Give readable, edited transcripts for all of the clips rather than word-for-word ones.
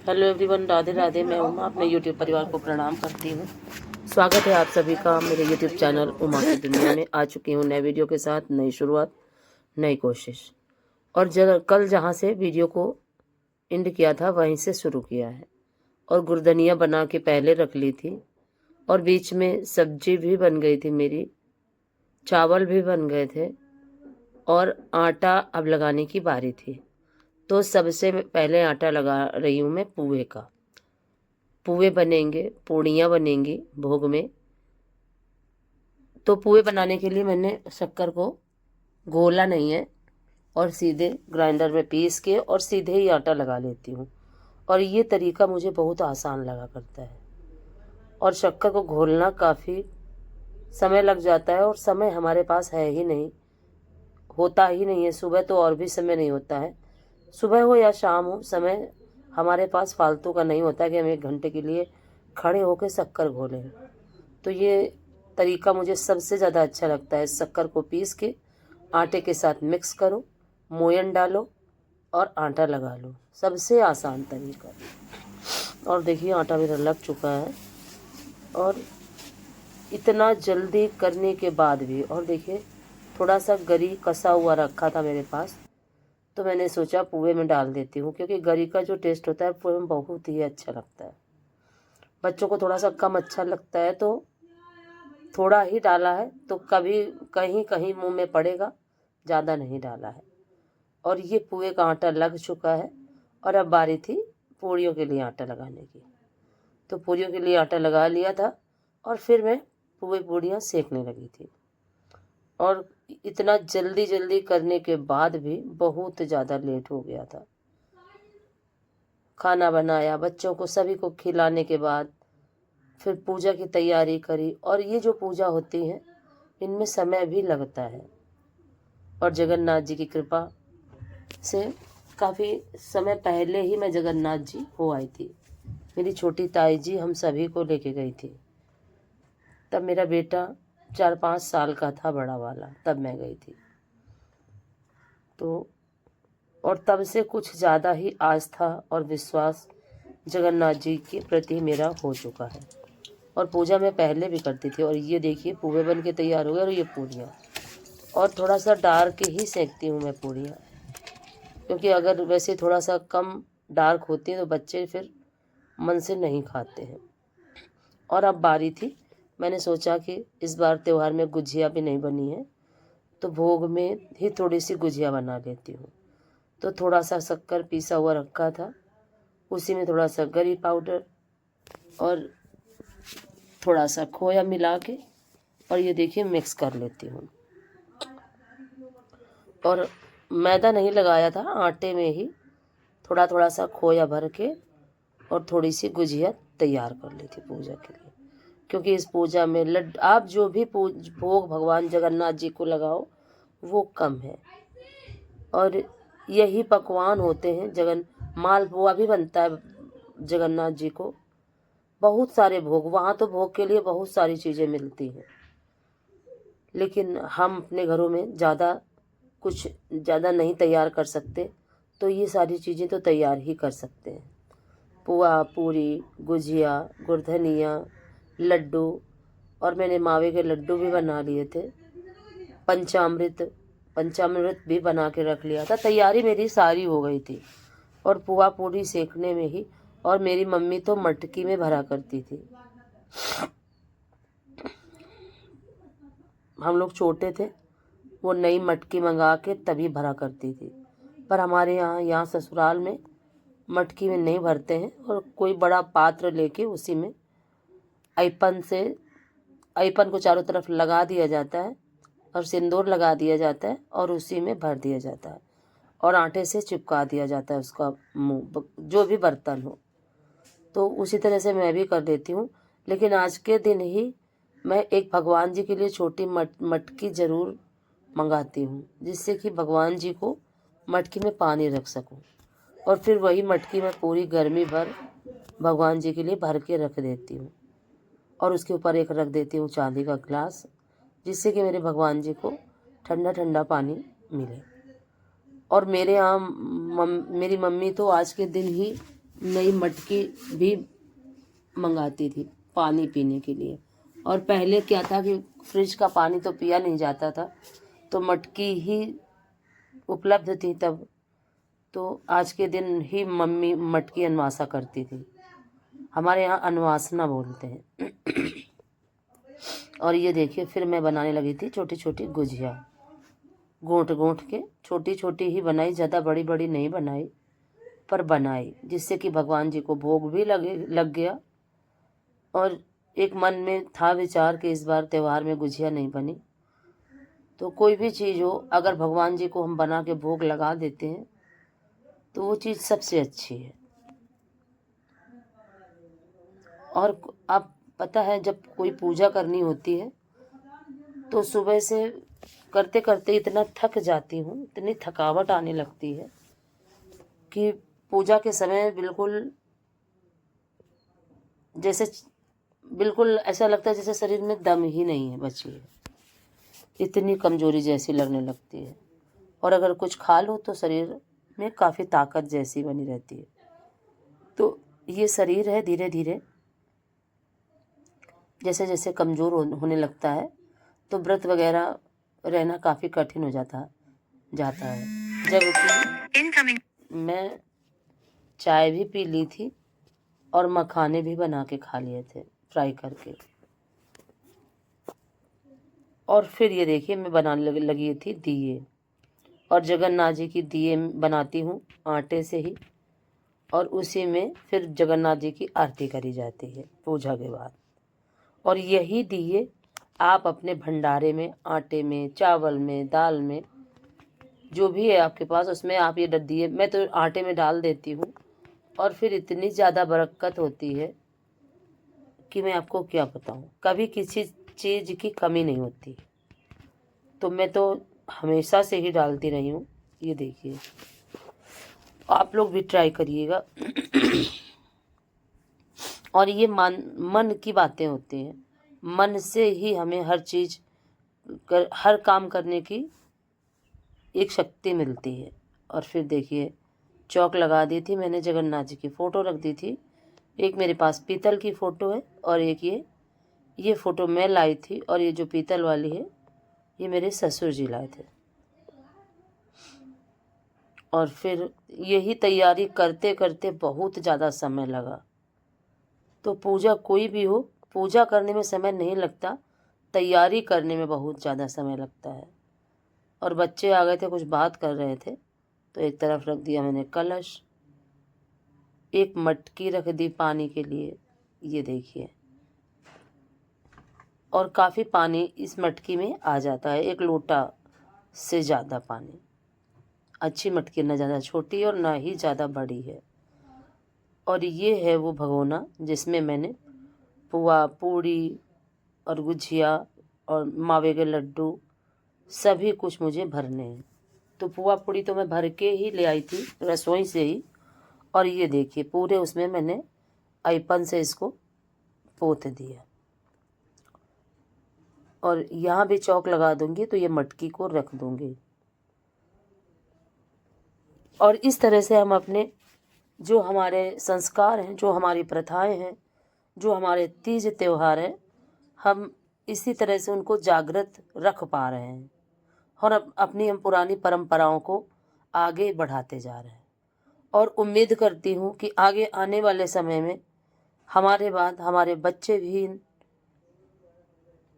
Hello everyone, Radhe Radhe. मैं उमा अपने YouTube परिवार को प्रणाम करती हूँ। स्वागत है आप सभी का मेरे यूट्यूब चैनल उमा की दुनिया में। आ चुकी हूँ नए वीडियो के साथ, नई शुरुआत, नई कोशिश। और कल जहाँ से वीडियो को एंड किया था वहीं से शुरू किया है। और गुर्दनिया बना के पहले रख ली थी और बीच में सब्जी भी बन गई थी मेरी, चावल भी बन गए थे और आटा अब लगाने की बारी थी। तो सबसे पहले आटा लगा रही हूँ मैं पुए का। पुए बनेंगे, पूड़ियाँ बनेंगी भोग में। तो पुए बनाने के लिए मैंने शक्कर को घोला नहीं है और सीधे ग्राइंडर में पीस के और सीधे ही आटा लगा लेती हूँ। और ये तरीका मुझे बहुत आसान लगा करता है। और शक्कर को घोलना काफ़ी समय लग जाता है और समय हमारे पास है ही नहीं, होता ही नहीं है। सुबह तो और भी समय नहीं होता है, सुबह हो या शाम हो, समय हमारे पास फालतू का नहीं होता है कि हम 1 घंटे के लिए खड़े होकर शक्कर घोलें। तो ये तरीका मुझे सबसे ज़्यादा अच्छा लगता है। शक्कर को पीस के आटे के साथ मिक्स करो, मोयन डालो और आटा लगा लो। सबसे आसान तरीका। और देखिए आटा मेरा लग चुका है। और इतना जल्दी करने के बाद भी, और देखिए थोड़ा सा गरी कसा हुआ रखा था मेरे पास, तो मैंने सोचा पुए में डाल देती हूँ, क्योंकि गरी का जो टेस्ट होता है पुए में बहुत ही अच्छा लगता है। बच्चों को थोड़ा सा कम अच्छा लगता है तो थोड़ा ही डाला है, तो कभी कहीं कहीं मुंह में पड़ेगा, ज़्यादा नहीं डाला है। और ये पुए का आटा लग चुका है और अब बारी थी पूड़ियों के लिए आटा लगाने की। तो पूड़ियों के लिए आटा लगा लिया था और फिर मैं पूड़ियाँ सेकने लगी थी। और इतना जल्दी जल्दी करने के बाद भी बहुत ज़्यादा लेट हो गया था। खाना बनाया, बच्चों को सभी को खिलाने के बाद फिर पूजा की तैयारी करी। और ये जो पूजा होती है इनमें समय भी लगता है। और जगन्नाथ जी की कृपा से काफ़ी समय पहले ही मैं जगन्नाथ जी हो आई थी। मेरी छोटी ताई जी हम सभी को लेके गई थी। तब मेरा बेटा 4-5 साल का था, बड़ा वाला, तब मैं गई थी। तो और तब से कुछ ज़्यादा ही आस्था और विश्वास जगन्नाथ जी के प्रति मेरा हो चुका है। और पूजा मैं पहले भी करती थी। और ये देखिए पुए बन के तैयार हो गए। और ये पूड़ियाँ, और थोड़ा सा डार्क ही सेकती हूँ मैं पूड़ियाँ, क्योंकि अगर वैसे थोड़ा सा कम डार्क होती है तो बच्चे फिर मन से नहीं खाते हैं। और अब बारी थी, मैंने सोचा कि इस बार त्यौहार में गुजिया भी नहीं बनी है तो भोग में ही थोड़ी सी गुजिया बना लेती हूँ। तो थोड़ा सा शक्कर पीसा हुआ रखा था, उसी में थोड़ा सा गरी पाउडर और थोड़ा सा खोया मिला के, और ये देखिए मिक्स कर लेती हूँ। और मैदा नहीं लगाया था, आटे में ही थोड़ा थोड़ा सा खोया भर के और थोड़ी सी गुजिया तैयार कर ली थी पूजा के लिए। क्योंकि इस पूजा में आप जो भी भोग भगवान जगन्नाथ जी को लगाओ वो कम है। और यही पकवान होते हैं। मालपुआ भी बनता है जगन्नाथ जी को। बहुत सारे भोग, वहाँ तो भोग के लिए बहुत सारी चीज़ें मिलती हैं, लेकिन हम अपने घरों में कुछ ज़्यादा नहीं तैयार कर सकते, तो ये सारी चीज़ें तो तैयार ही कर सकते हैं। पुआ, पूरी, गुजिया, गुरधनिया, लड्डू, और मैंने मावे के लड्डू भी बना लिए थे। पंचामृत भी बना के रख लिया था। तैयारी मेरी सारी हो गई थी। और पुआ पूरी सेकने में ही, और मेरी मम्मी तो मटकी में भरा करती थी। हम लोग छोटे थे, वो नई मटकी मंगा के तभी भरा करती थी। पर हमारे यहाँ ससुराल में मटकी में नहीं भरते हैं, और कोई बड़ा पात्र लेके उसी में ऐपन को चारों तरफ लगा दिया जाता है और सिंदूर लगा दिया जाता है और उसी में भर दिया जाता है और आटे से चिपका दिया जाता है उसका मुंह, जो भी बर्तन हो। तो उसी तरह से मैं भी कर देती हूँ। लेकिन आज के दिन ही मैं एक भगवान जी के लिए छोटी मटकी ज़रूर मंगाती हूँ, जिससे कि भगवान जी को मटकी में पानी रख सकूँ। और फिर वही मटकी मैं पूरी गर्मी भर भगवान जी के लिए भर के रख देती हूँ। और उसके ऊपर एक रख देती हूँ चांदी का ग्लास, जिससे कि मेरे भगवान जी को ठंडा ठंडा पानी मिले। और मेरे यहाँ मेरी मम्मी तो आज के दिन ही नई मटकी भी मंगाती थी पानी पीने के लिए। और पहले क्या था कि फ्रिज का पानी तो पिया नहीं जाता था, तो मटकी ही उपलब्ध थी तब। तो आज के दिन ही मम्मी मटकी अनवासा करती थी। हमारे यहाँ अनवासना बोलते हैं। और ये देखिए फिर मैं बनाने लगी थी छोटी छोटी गुजिया, गोंठ गोंठ के छोटी छोटी ही बनाई, ज़्यादा बड़ी बड़ी नहीं बनाई, पर बनाई, जिससे कि भगवान जी को भोग भी लग गया। और एक मन में था विचार कि इस बार त्यौहार में गुजिया नहीं बनी, तो कोई भी चीज़ हो अगर भगवान जी को हम बना के भोग लगा देते हैं तो वो चीज़ सबसे अच्छी है। और आप पता है जब कोई पूजा करनी होती है तो सुबह से करते करते इतना थक जाती हूँ, इतनी थकावट आने लगती है कि पूजा के समय बिल्कुल ऐसा लगता है जैसे शरीर में दम ही नहीं है बची है, इतनी कमजोरी जैसी लगने लगती है। और अगर कुछ खा लो तो शरीर में काफ़ी ताकत जैसी बनी रहती है। तो ये शरीर है धीरे धीरे जैसे जैसे कमज़ोर होने लगता है तो व्रत वगैरह रहना काफ़ी कठिन हो जाता है। जबकि मैं चाय भी पी ली थी और मखाने भी बना के खा लिए थे फ्राई करके। और फिर ये देखिए मैं बनाने लगी थी दिए, और जगन्नाथ जी की दिए बनाती हूँ आटे से ही, और उसी में फिर जगन्नाथ जी की आरती करी जाती है पूजा के बाद। और यही दिए आप अपने भंडारे में, आटे में, चावल में, दाल में, जो भी है आपके पास उसमें आप ये दिए, मैं तो आटे में डाल देती हूँ, और फिर इतनी ज़्यादा बरकत होती है कि मैं आपको क्या बताऊँ। कभी किसी चीज़ की कमी नहीं होती, तो मैं तो हमेशा से ही डालती रही हूँ। ये देखिए आप लोग भी ट्राई करिएगा। और ये मन की बातें होती हैं, मन से ही हमें हर काम करने की एक शक्ति मिलती है। और फिर देखिए चौक लगा दी थी मैंने, जगन्नाथ जी की फ़ोटो रख दी थी। एक मेरे पास पीतल की फ़ोटो है और एक ये फ़ोटो मैं लाई थी, और ये जो पीतल वाली है ये मेरे ससुर जी लाए थे। और फिर यही तैयारी करते करते बहुत ज़्यादा समय लगा। तो पूजा कोई भी हो, पूजा करने में समय नहीं लगता, तैयारी करने में बहुत ज़्यादा समय लगता है। और बच्चे आ गए थे, कुछ बात कर रहे थे, तो एक तरफ रख दिया मैंने कलश, एक मटकी रख दी पानी के लिए, ये देखिए। और काफ़ी पानी इस मटकी में आ जाता है, 1 लोटा से ज़्यादा पानी। अच्छी मटकी, ना ज़्यादा छोटी और ना ही ज़्यादा बड़ी है। और ये है वो भगोना जिसमें मैंने पुआ, पूड़ी और गुझिया और मावे के लड्डू सभी कुछ मुझे भरने हैं। तो पुआ पूड़ी तो मैं भर के ही ले आई थी रसोई से ही। और ये देखिए पूरे उसमें मैंने आईपन से इसको पोत दिया, और यहाँ भी चौक लगा दूंगी तो ये मटकी को रख दूंगी। और इस तरह से हम अपने जो हमारे संस्कार हैं, जो हमारी प्रथाएं हैं, जो हमारे तीज त्यौहार हैं, हम इसी तरह से उनको जागृत रख पा रहे हैं, और अपनी हम पुरानी परंपराओं को आगे बढ़ाते जा रहे हैं। और उम्मीद करती हूँ कि आगे आने वाले समय में हमारे बाद हमारे बच्चे भी इन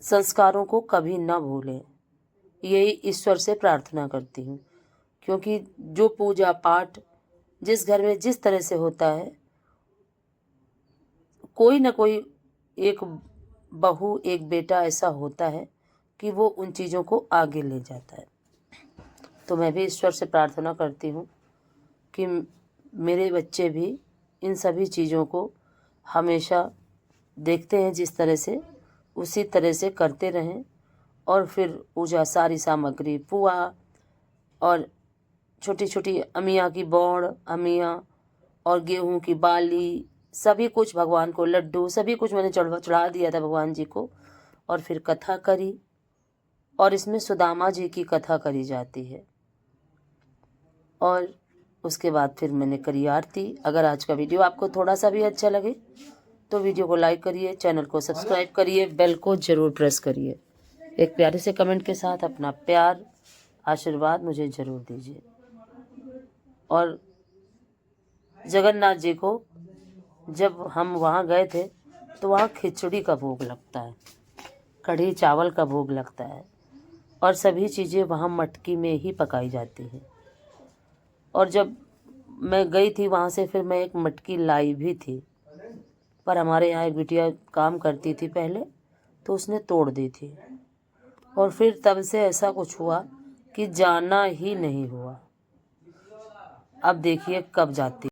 संस्कारों को कभी ना भूलें, यही ईश्वर से प्रार्थना करती हूँ। क्योंकि जो पूजा पाठ जिस घर में जिस तरह से होता है, कोई ना कोई एक बहू, एक बेटा ऐसा होता है कि वो उन चीज़ों को आगे ले जाता है। तो मैं भी ईश्वर से प्रार्थना करती हूँ कि मेरे बच्चे भी इन सभी चीज़ों को हमेशा देखते हैं जिस तरह से, उसी तरह से करते रहें। और फिर पूजा सारी सामग्री, पुआ और छोटी छोटी अमिया की बौड़, अमिया और गेहूं की बाली, सभी कुछ भगवान को, लड्डू सभी कुछ मैंने चढ़ा दिया था भगवान जी को। और फिर कथा करी, और इसमें सुदामा जी की कथा करी जाती है। और उसके बाद फिर मैंने करी आरती। अगर आज का वीडियो आपको थोड़ा सा भी अच्छा लगे तो वीडियो को लाइक करिए, चैनल को सब्सक्राइब करिए, बेल को ज़रूर प्रेस करिए। एक प्यारे से कमेंट के साथ अपना प्यार आशीर्वाद मुझे ज़रूर दीजिए। और जगन्नाथ जी को जब हम वहाँ गए थे तो वहाँ खिचड़ी का भोग लगता है, कढ़ी चावल का भोग लगता है, और सभी चीज़ें वहाँ मटकी में ही पकाई जाती हैं। और जब मैं गई थी वहाँ से फिर मैं एक मटकी लाई भी थी, पर हमारे यहाँ एक बिटिया काम करती थी पहले, तो उसने तोड़ दी थी। और फिर तब से ऐसा कुछ हुआ कि जाना ही नहीं हुआ। अब देखिए कब जाती